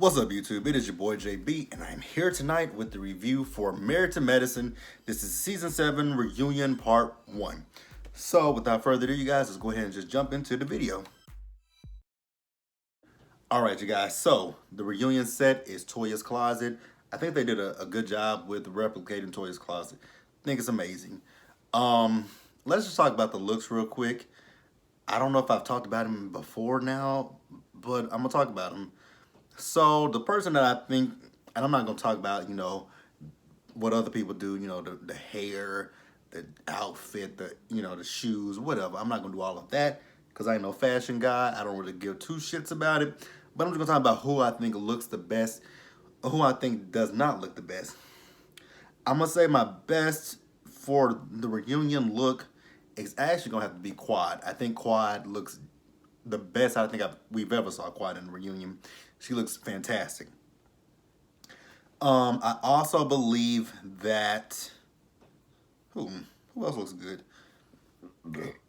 What's up, YouTube? It is your boy JB, and I'm here tonight with the review for Married to Medicine. This is Season 7 Reunion Part 1. So, without further ado, you guys, let's go ahead and just jump into the video. Alright, you guys, so the reunion set is Toya's closet. I think they did a good job with replicating Toya's closet. I think it's amazing. Let's just talk about the looks real quick. I don't know if I've talked about him before now, but I'm going to talk about him. So the person that I think, and I'm not going to talk about, what other people do, the hair, the outfit, the shoes, whatever. I'm not going to do all of that because I ain't no fashion guy. I don't really give two shits about it. But I'm just going to talk about who I think looks the best, or who I think does not look the best. I'm going to say my best for the reunion look is actually going to have to be Quad. I think Quad looks the best I think we've ever saw Quad in the reunion. She looks fantastic. I also believe that who else looks good?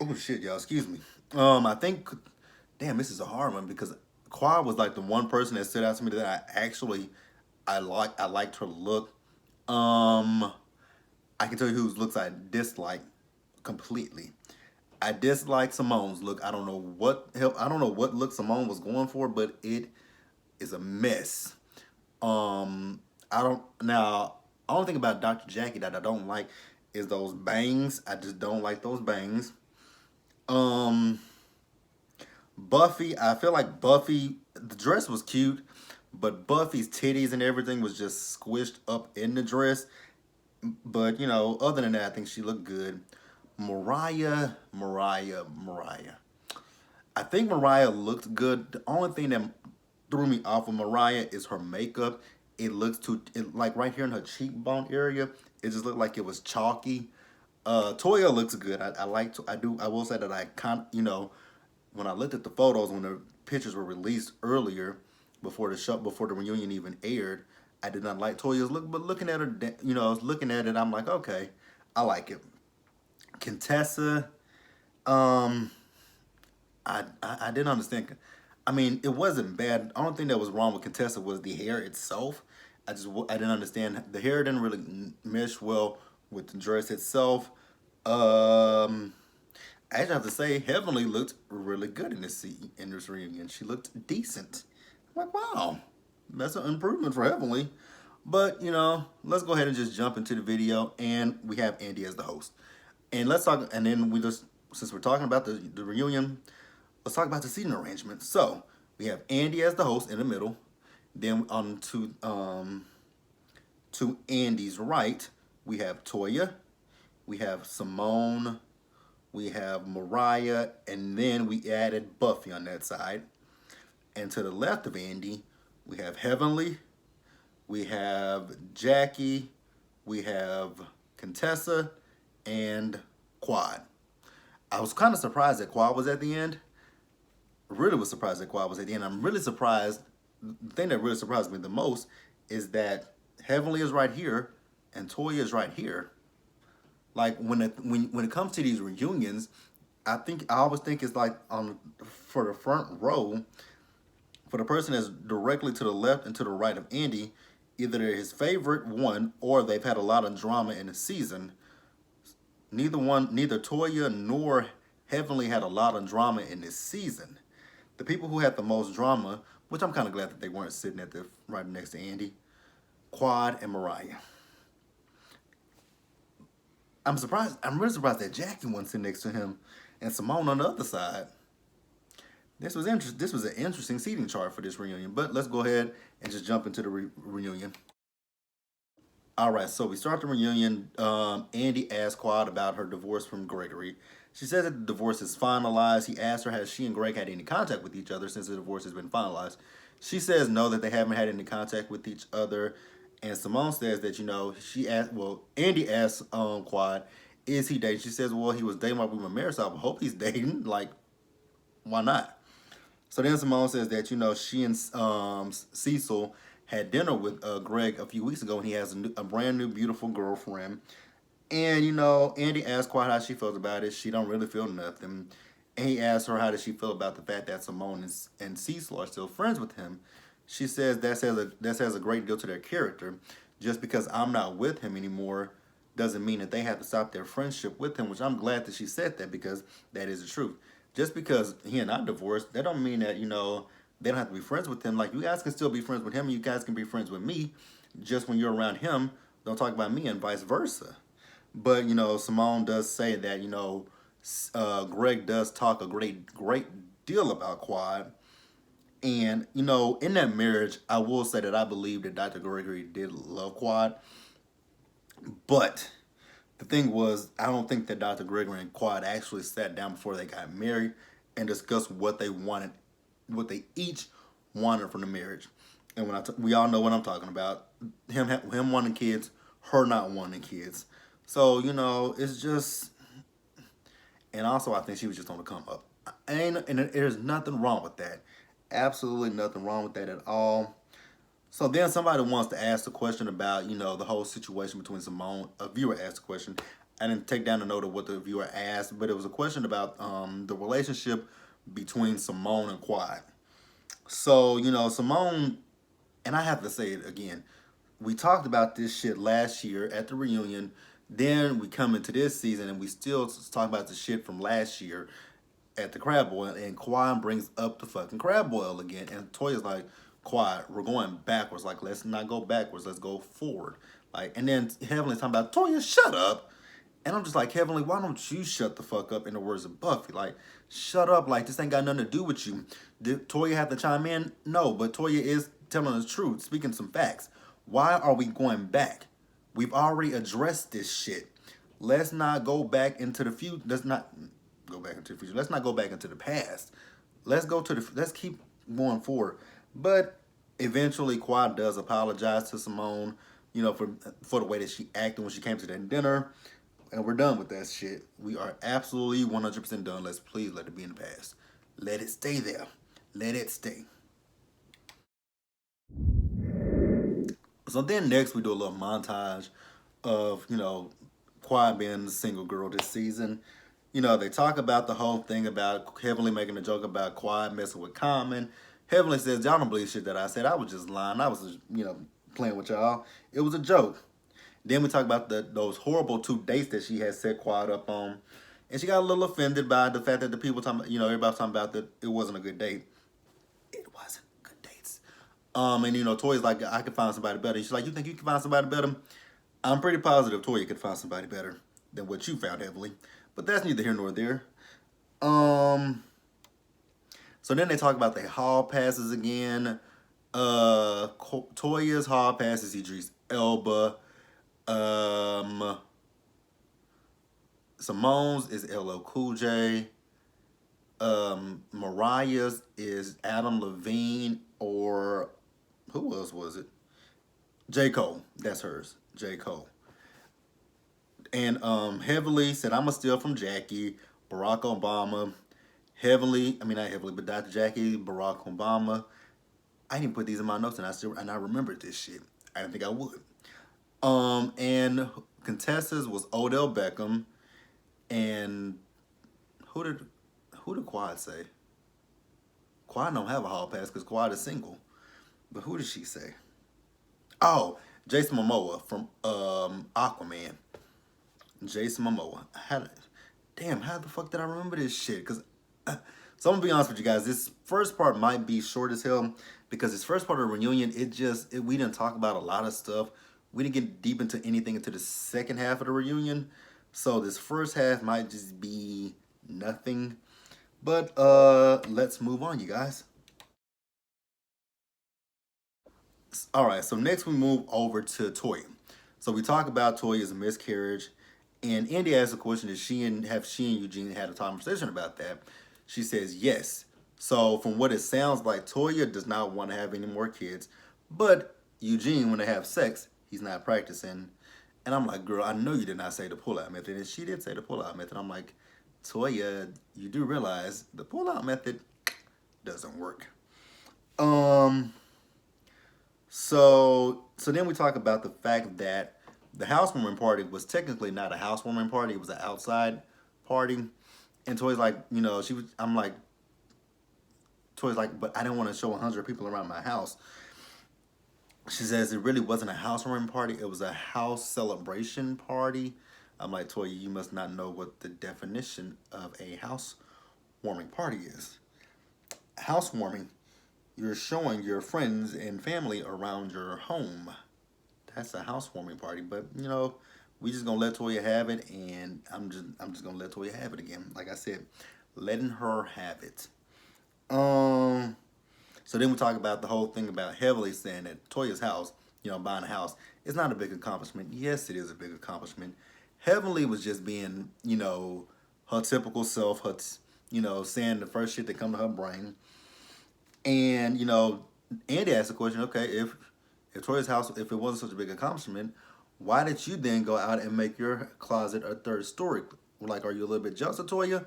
Oh shit, y'all, excuse me. I think, damn, this is a hard one because Quad was like the one person that stood out to me that I liked her look. I can tell you whose looks I dislike completely. I dislike Simone's look. I don't know what look Simone was going for, but it is a mess. Only thing about Dr. Jackie that I don't like is those bangs. I just don't like those bangs. Buffy, I feel like Buffy, the dress was cute, but Buffy's titties and everything was just squished up in the dress. But, other than that, I think she looked good. Mariah. I think Mariah looked good. The only thing that threw me off of Mariah is her makeup. It looks like right here in her cheekbone area, it just looked like it was chalky. Toya looks good. I will say that when I looked at the photos, when the pictures were released earlier, before the reunion even aired, I did not like Toya's look, but looking at her, I'm like, okay, I like it. Contessa, I didn't understand. I mean, it wasn't bad. The only thing that was wrong with Contessa was the hair itself. I didn't understand. The hair didn't really mesh well with the dress itself. I actually have to say, Heavenly looked really good in this reunion. She looked decent. I'm like, wow, that's an improvement for Heavenly. But, let's go ahead and just jump into the video. And we have Andy as the host. And let's talk, and then since we're talking about the reunion, let's talk about the seating arrangement. So, we have Andy as the host in the middle. Then on to Andy's right, we have Toya, we have Simone, we have Mariah, and then we added Buffy on that side. And to the left of Andy, we have Heavenly, we have Jackie, we have Contessa, and Quad. I was kind of surprised that Quad was at the end. Really was surprised that Quad was at the end. I'm really surprised. The thing that really surprised me the most is that Heavenly is right here and Toya is right here. Like when it comes to these reunions, I always think it's like for the front row, for the person that's directly to the left and to the right of Andy, either they're his favorite one or they've had a lot of drama in the season. Neither Toya nor Heavenly had a lot of drama in this season. The people who had the most drama, which I'm kind of glad that they weren't sitting right next to Andy, Quad and Mariah. I'm really surprised that Jackie wasn't sitting next to him and Simone on the other side. This was an interesting seating chart for this reunion, but let's go ahead and just jump into the reunion. All right, so we start the reunion. Andy asked Quad about her divorce from Gregory. She says that the divorce is finalized. He asked her, has she and Greg had any contact with each other since the divorce has been finalized? She says no, that they haven't had any contact with each other. And Simone says that, Andy asked Quad, is he dating? She says, well, he was dating while we were married, so I hope he's dating. Like, why not? So then Simone says that, she and Cecil had dinner with Greg a few weeks ago, and he has a brand new, beautiful girlfriend. And, Andy asked Quad how she feels about it. She don't really feel nothing. And he asked her how does she feel about the fact that Simone and Cecil are still friends with him. She says that says a great deal to their character. Just because I'm not with him anymore doesn't mean that they have to stop their friendship with him, which I'm glad that she said that because that is the truth. Just because he and I divorced, that don't mean that, they don't have to be friends with him. Like, you guys can still be friends with him, and you guys can be friends with me. Just when you're around him, don't talk about me, and vice versa. But Simone does say that Greg does talk a great deal about Quad, and in that marriage, I will say that I believe that Dr. Gregory did love Quad, but the thing was, I don't think that Dr. Gregory and Quad actually sat down before they got married and discussed what they wanted, what they each wanted from the marriage. And we all know what I'm talking about, him wanting kids, her not wanting kids. So it's just, and also I think she was just on the come up. And there's nothing wrong with that. Absolutely nothing wrong with that at all. So then somebody wants to ask the question about, the whole situation between Simone. A viewer asked a question. I didn't take down the note of what the viewer asked, but it was a question about the relationship between Simone and Quad. So, Simone, and I have to say it again, we talked about this shit last year at the reunion. Then we come into this season and we still talk about the shit from last year at the crab boil, and Quad brings up the fucking crab boil again, and Toya's like, Quad, we're going backwards. Like, let's not go backwards, let's go forward. Like, and then Heavenly's talking about, Toya, shut up. And I'm just like, Heavenly, why don't you shut the fuck up, in the words of Buffy? Like, shut up, like, this ain't got nothing to do with you. Did Toya have to chime in? No, but Toya is telling the truth, speaking some facts. Why are we going back? We've already addressed this shit. Let's not go back into the future. Let's not go back into the future. Let's not go back into the past. Let's keep going forward. But eventually Quad does apologize to Simone, for the way that she acted when she came to that dinner. And we're done with that shit. We are absolutely 100% done. Let's please let it be in the past. Let it stay there. Let it stay. So then next we do a little montage of, Quad being the single girl this season. They talk about the whole thing about Heavenly making a joke about Quad messing with Common. Heavenly says, y'all don't believe shit that I said. I was just lying. I was just, playing with y'all. It was a joke. Then we talk about those horrible 2 dates that she had set Quad up on. And she got a little offended by the fact that the people talking, everybody talking about that it wasn't a good date. It wasn't good dates. And Toya's like, I could find somebody better. She's like, you think you can find somebody better? I'm pretty positive Toya could find somebody better than what you found, Heavenly. But that's neither here nor there. So then they talk about the hall passes again. Toya's hall pass is Idris Elba. Simone's is LL Cool J. Mariah's is Adam Levine, or who else was it? J. Cole. That's hers. J. Cole. And Heavenly said, I'm going to steal from Jackie, Barack Obama. Not Heavenly, but Dr. Jackie, Barack Obama. I didn't put these in my notes, and I remembered this shit. I didn't think I would. And contestants was Odell Beckham, and who did Quad say? Quad don't have a hall pass because Quad is single. But who did she say? Oh, Jason Momoa from Aquaman. Jason Momoa. How the fuck did I remember this shit? Because so I'm gonna be honest with you guys. This first part might be short as hell because this first part of the reunion, we didn't talk about a lot of stuff. We didn't get deep into anything until the second half of the reunion. So this first half might just be nothing. But let's move on, you guys. All right, so next we move over to Toya. So we talk about Toya's miscarriage, and Andy asks the question: have she and Eugene had a conversation about that? She says yes. So from what it sounds like, Toya does not want to have any more kids, but Eugene, when they have sex, he's not practicing. And I'm like, girl, I know you did not say the pull-out method, and she did say the pull-out method. I'm like, Toya, you do realize the pull-out method doesn't work. So then we talk about the fact that the housewarming party was technically not a housewarming party; it was an outside party. And Toya's like, Toya's like, but I didn't want to show 100 people around my house. She says it really wasn't a housewarming party, it was a house celebration party. I'm like, Toya, you must not know what the definition of a housewarming party is. Housewarming, you're showing your friends and family around your home. That's a housewarming party. But we just gonna let Toya have it, and I'm just gonna let Toya have it again. Like I said, letting her have it. Um. So then we talk about the whole thing about Heavily saying that Toya's house, buying a house, it's not a big accomplishment. Yes, it is a big accomplishment. Heavenly was just being, her typical self, saying the first shit that come to her brain. And, Andy asked the question, okay, if Toya's house, if it wasn't such a big accomplishment, why did you then go out and make your closet a third story? Like, are you a little bit jealous of Toya?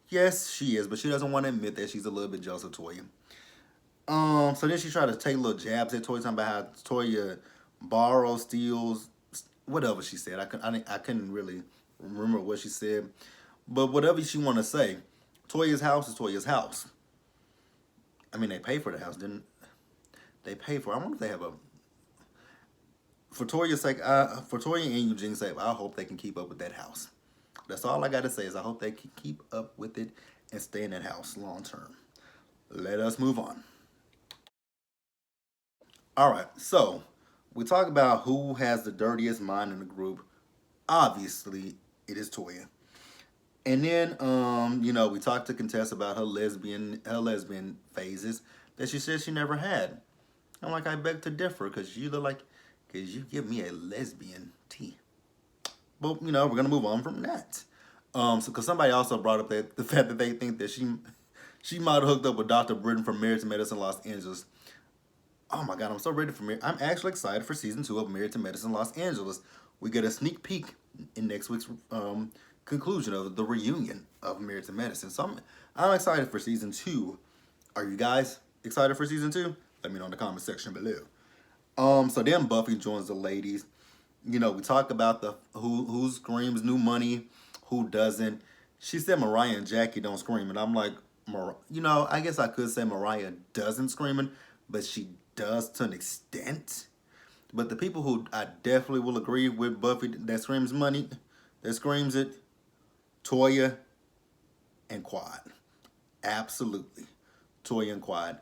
Yes, she is, but she doesn't want to admit that she's a little bit jealous of Toya. So then she tried to take little jabs at Toya, talking about how Toya borrows, steals, whatever she said. I couldn't really remember what she said, but whatever she want to say, Toya's house is Toya's house. I mean, they pay for the house, didn't they? Pay for. I wonder if they have a. For Toya's sake, for Toya and Eugene's sake, I hope they can keep up with that house. That's all I got to say is I hope they can keep up with it and stay in that house long term. Let us move on. All right, so we talk about who has the dirtiest mind in the group. Obviously, it is Toya. And then, we talked to Contessa about her lesbian phases that she said she never had. I'm like, I beg to differ, because because you give me a lesbian tea. But we're gonna move on from that. So because somebody also brought up that the fact that they think that she might have hooked up with Dr. Britton from Married to Medicine Los Angeles. Oh my God, I'm so ready for Married. I'm actually excited for season 2 of Married to Medicine Los Angeles. We get a sneak peek in next week's conclusion of the reunion of Married to Medicine. So I'm excited for season 2. Are you guys excited for season 2? Let me know in the comment section below. So then Buffy joins the ladies. We talk about the who screams new money, who doesn't. She said Mariah and Jackie don't scream, and I'm like, I guess I could say Mariah doesn't screaming, but she does to an extent. But the people who I definitely will agree with Buffy that screams money, that screams it, Toya and Quad. Absolutely. Toya and Quad.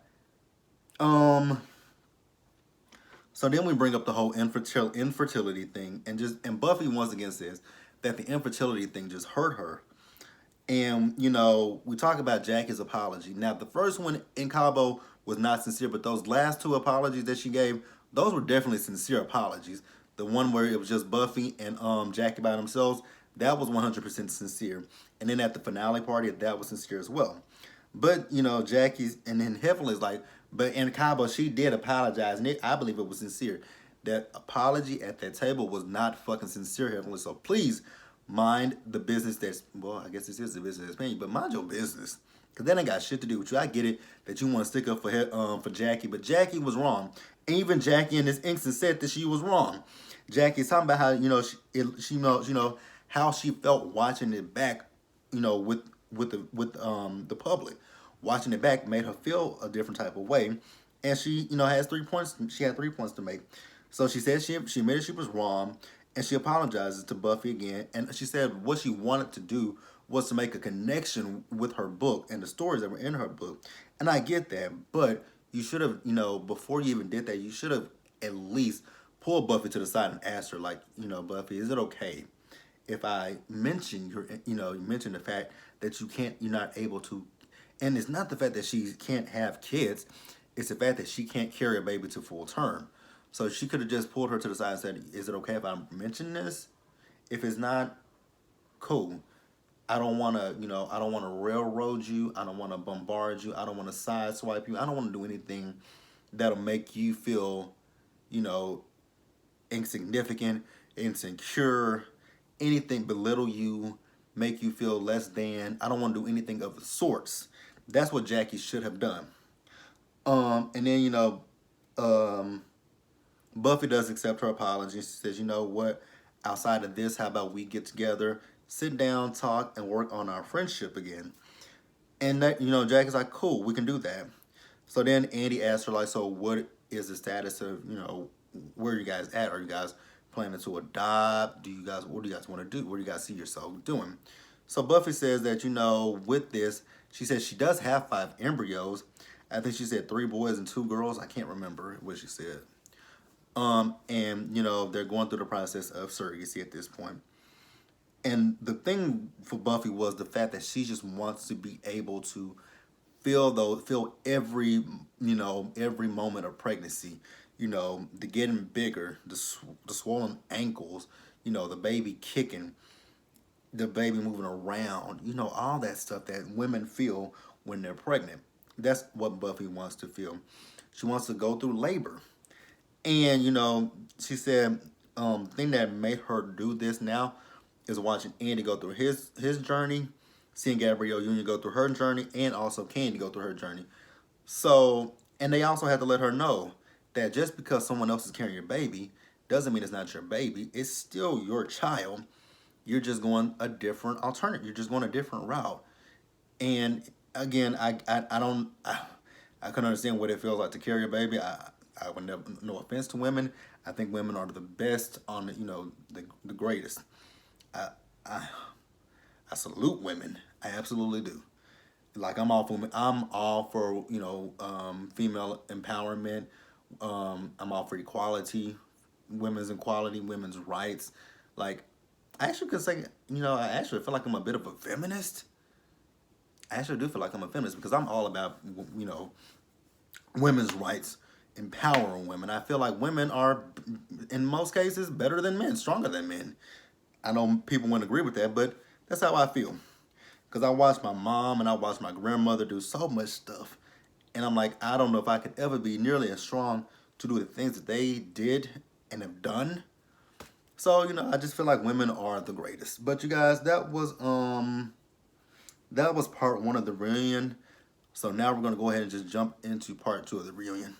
So then we bring up the whole infertility thing, and Buffy once again says that the infertility thing just hurt her. And we talk about Jackie's apology. Now the first one in Cabo was not sincere, but those last two apologies that she gave, those were definitely sincere apologies. The one where it was just Buffy and Jackie by themselves, that was 100% sincere. And then at the finale party, that was sincere as well. But Jackie's, and then Heavenly's like, but in Cabo she did apologize, and I believe it was sincere. That apology at that table was not fucking sincere, Heavenly. So please mind the business that's, well, I guess this is the business that's paying you, but mind your business. Because that ain't got shit to do with you. I get it that you want to stick up for Jackie, but Jackie was wrong. Even Jackie in this instance said that she was wrong. Jackie's talking about how she knows how she felt watching it back, with the public. Watching it back made her feel a different type of way, and she has 3 points. She had 3 points to make. So she said she admitted she was wrong, and she apologizes to Buffy again. And she said what she wanted to do was to make a connection with her book and the stories that were in her book. And I get that, but you should have, before you even did that, you should have at least pulled Buffy to the side and asked her, like, Buffy, is it okay if I mention you mention the fact that you're not able to, and it's not the fact that she can't have kids, it's the fact that she can't carry a baby to full term. So she could have just pulled her to the side and said, is it okay if I mention this? If it's not, cool. I don't want to, I don't want to railroad you. I don't want to bombard you. I don't want to sideswipe you. I don't want to do anything that'll make you feel, you know, insignificant, insecure, anything belittle you, make you feel less than. I don't want to do anything of the sorts. That's what Jackie should have done. And then, Buffy does accept her apology. She says, you know what? Outside of this, how about we get together, sit down, talk, and work on our friendship again? And that, Jackie's like, cool, we can do that. So then Andy asks her, like, so what is the status of, where are you guys at? Are you guys planning to adopt? What do you guys want to do? What do you guys see yourself doing? So Buffy says that, with this, she says she does have 5 embryos. I think she said 3 boys and 2 girls. I can't remember what she said. And they're going through the process of surrogacy at this point. And the thing for Buffy was the fact that she just wants to be able to feel every moment of pregnancy. The getting bigger, the swollen ankles, the baby kicking, the baby moving around, all that stuff that women feel when they're pregnant. That's what Buffy wants to feel. She wants to go through labor. And she said, thing that made her do this now is watching Andy go through his journey, seeing Gabrielle Union go through her journey, and also Candy go through her journey. So, and they also had to let her know that just because someone else is carrying your baby doesn't mean it's not your baby. It's still your child. You're just going a different alternative. You're just going a different route. And again, I don't I can understand what it feels like to carry a baby. I would never, no offense to women. I think women are the best on the greatest. I, I I salute women. I absolutely do. Like I'm all for female empowerment. I'm all for equality, women's equality, women's rights. Like I actually could say, I actually feel like I'm a bit of a feminist. I actually do feel like I'm a feminist because I'm all about women's rights, empowering women. I feel like women are, in most cases, better than men, stronger than men. I know people wouldn't agree with that, but that's how I feel. Because I watched my mom and I watched my grandmother do so much stuff. And I'm like, I don't know if I could ever be nearly as strong to do the things that they did and have done. So, I just feel like women are the greatest. But you guys, that was part 1 of the reunion. So now we're gonna go ahead and just jump into part 2 of the reunion.